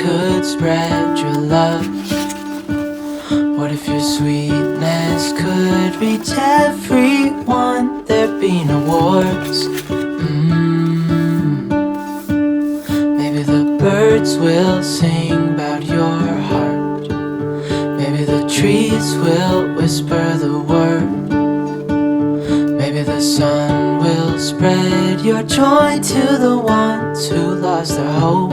could spread your love? What if your sweetness could reach everyone? There'd be no wars. Maybe the birds will sing about your heart. Maybe the trees will whisper the word. Maybe the sun will spread your joy to the ones who lost their hope.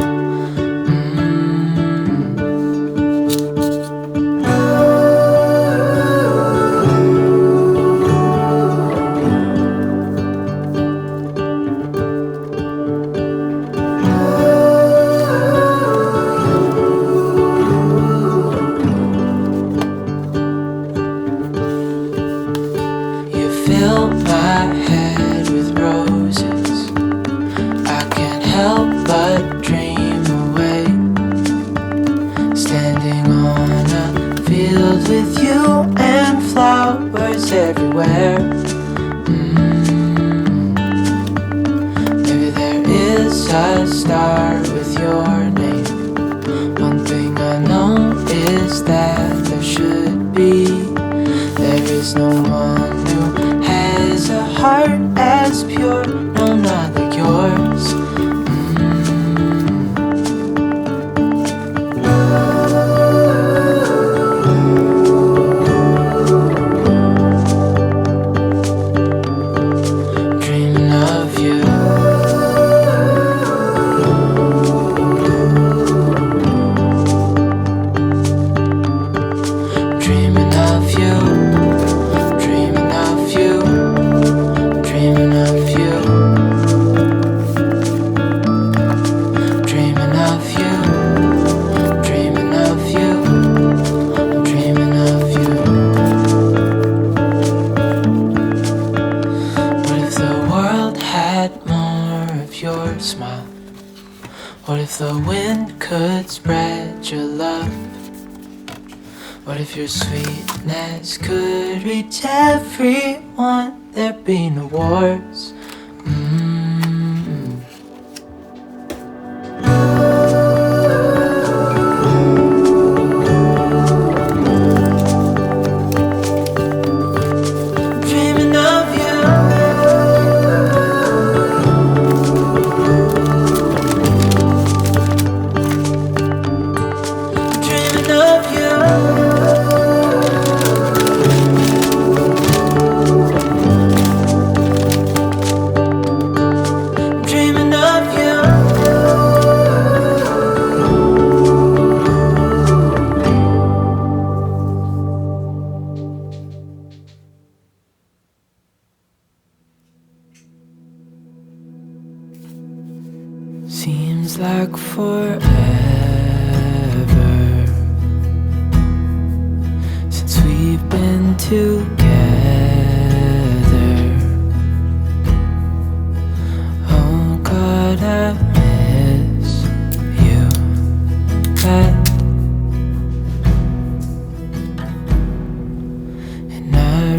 Fill my head with roses. I can't help but dream away, standing on a field with you and flowers everywhere. Maybe there is a star with your name. One thing I know is that there should be. There is no one who has a heart as pure, no, not like yours. Dreaming of you. Dreaming of you. Your smile. What if the wind could spread your love? What if your sweetness could reach everyone? There'd be no wars. Seems like forever since we've been together. Oh God, I miss you bad, and I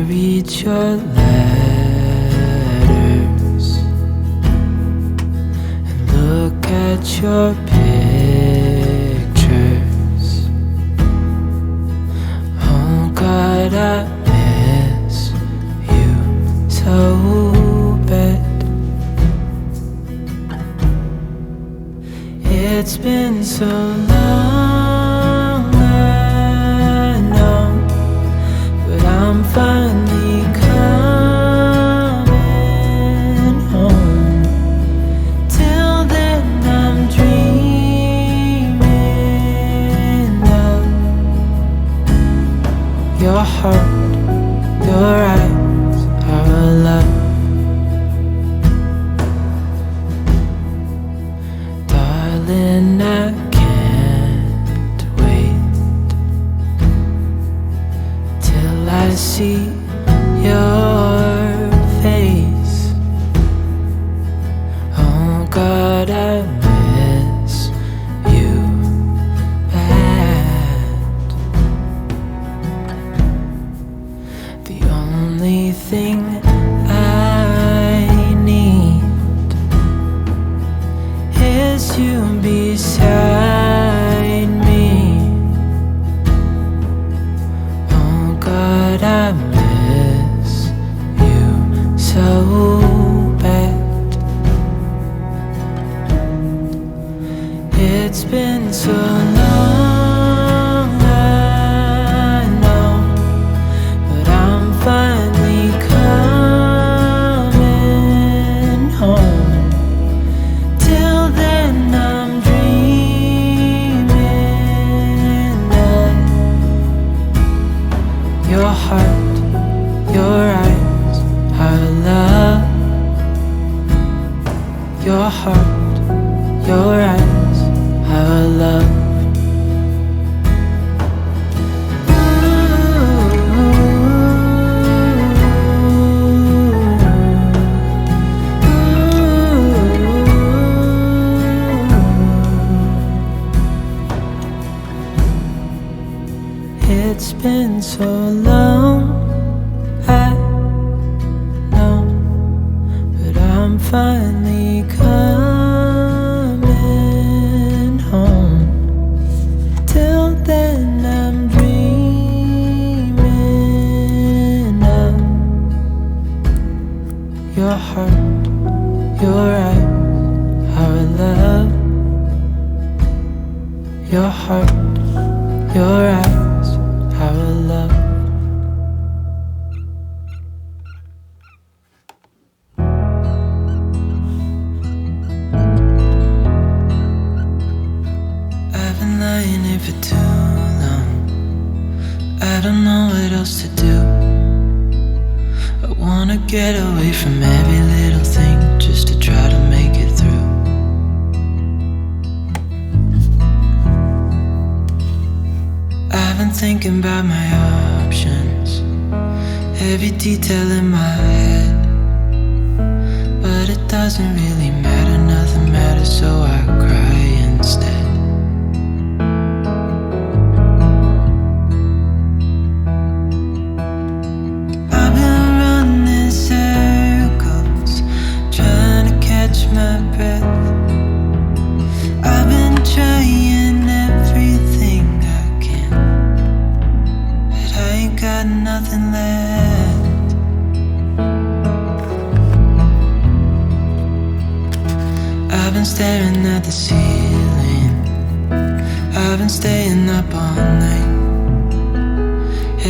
read your at your pictures. Oh God, I miss you so bad. It's been so long, I know, but I'm finally coming home. Your heart, your eyes, our love. Darling, I can't wait till I see your face. Oh God, I miss you bad. The only thing I need is you beside been so long, I know, but I'm finally coming home. Till then I'm dreaming of your heart, your eyes, our love. Your heart, your eyes, our love. It's been so long, I know, but I'm finally coming home. Till then I'm dreaming of your heart, your eyes, our love. Your heart, your eyes, our love. I've been lying here for too long. I don't know what else to do. I wanna get away from every little thing just to try to make it through. I've been thinking about my options, every detail in my head, but it doesn't really matter, nothing matters, so I cry instead. I've been running circles, trying to catch my breath. I've been trying everything I can, but I ain't got nothing left. I've been staring at the ceiling, I've been staying up all night.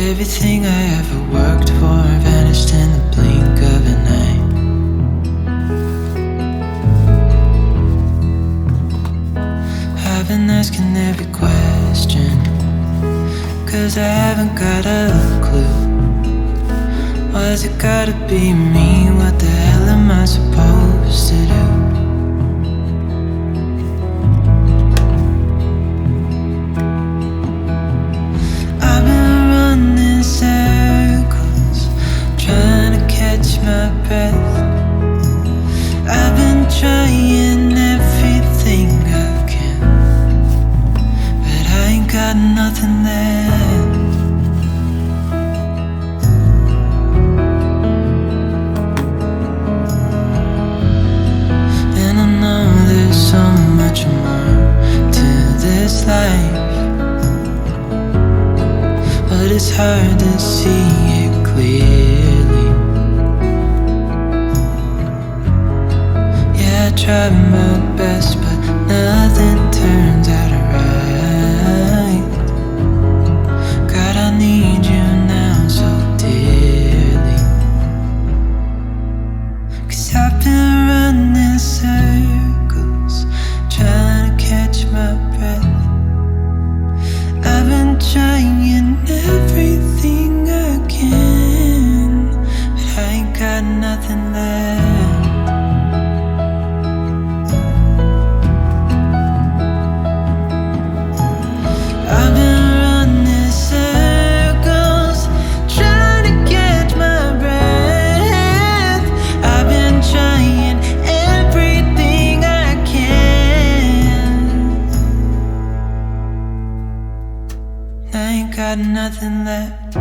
Everything I ever worked for vanished in the blink of an eye. I've been asking every question, 'cause I haven't got a clue. Why's it gotta be me? What the hell am I supposed to do? I've been running circles, trying to catch my breath. I've been trying everything I can, but I ain't got nothing left. And I know there's so much more to this life, but it's hard to see it clearly. Yeah, I tried my best, but nothing turns out right. God, I need you now so dearly, 'cause I've been running circles, trying to catch my breath. I've been trying everything I can, but I ain't got nothing left. I've been running circles, trying to catch my breath. I've been trying everything I can, I ain't got nothing left.